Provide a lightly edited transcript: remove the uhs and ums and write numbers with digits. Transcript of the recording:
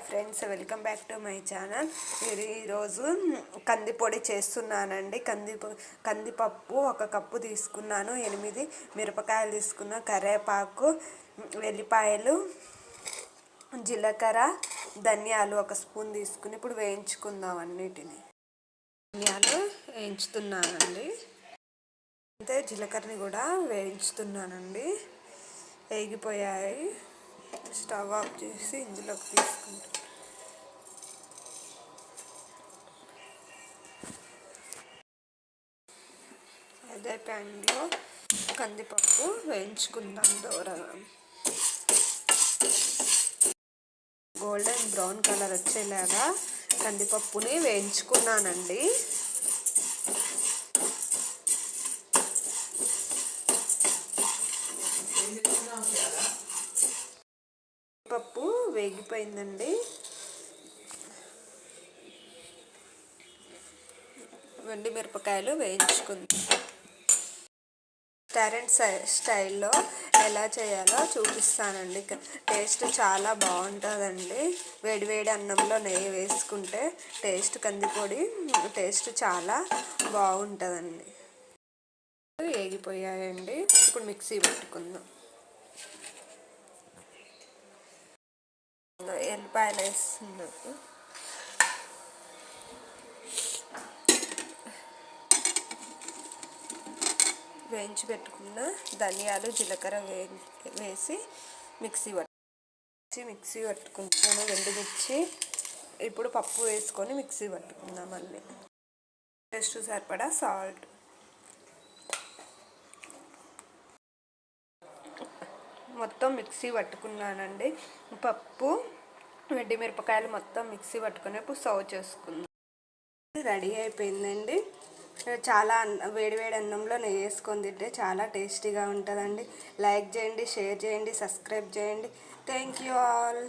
Friends, welcome back to my channel. ఈరోజు కందిపొడి చేస్తున్నానండి. కందిపప్పు 1 కప్పు తీసుకున్నాను, 8 మిరపకాయలు తీసుకున్నా, కరివేపాకు, వెల్లిపాయలు, జీలకర్ర, ధనియాలు 1 స్పూన్ తీసుకుని ఇప్పుడు వేయించుకుందాం. అన్నిటిని ధనియాలు వేయించుతున్నానండి, అంతే జీలకర్రని కూడా వేయించుతున్నానండి. వేగిపోయాయి. స్టవ్ ఆఫ్ చేసి ఇందులోకి తీసుకుంటాం. అదే ప్యాన్లో కందిపప్పు వేయించుకుందాం దూరగా. గోల్డెన్ బ్రౌన్ కలర్ వచ్చేలాగా కందిపప్పుని వేయించుకున్నానండి. పప్పు వేగిపోయిందండి. వెండి మిరపకాయలు వేయించుకుందాం. రెస్టారెంట్ స్టైల్లో ఎలా చేయాలో చూపిస్తానండి. టేస్ట్ చాలా బాగుంటుందండి. వేడివేడి అన్నంలో నెయ్యి వేసుకుంటే కందిపొడి టేస్ట్ చాలా బాగుంటుందండి. వేగిపోయాయండి, ఇప్పుడు మిక్సీ పెట్టుకుందాం. ఎల్లిపాయలు వేస్తున్నాను. వేయించి పెట్టుకున్న ధనియాలు, జీలకర్ర వేసి మిక్సీ పట్టుకుంటాను. ఎండుమిర్చి, ఇప్పుడు పప్పు వేసుకొని మిక్సీ పట్టుకుందాం. మళ్ళీ టేస్ట్ సరిపడా సాల్ట్, మొత్తం మిక్సీ పట్టుకున్నానండి. పప్పు, వెండి మిరపకాయలు మొత్తం మిక్సీ పట్టుకుని ఇప్పుడు సర్వ్ చేసుకుందాం. రెడీ అయిపోయిందండి. చాలా వేడివేడి అన్నంలో నెయ్యి వేసుకొని తింటే చాలా టేస్టీగా ఉంటుందండి. లైక్ చేయండి, షేర్ చేయండి, సబ్స్క్రైబ్ చేయండి. Thank you all.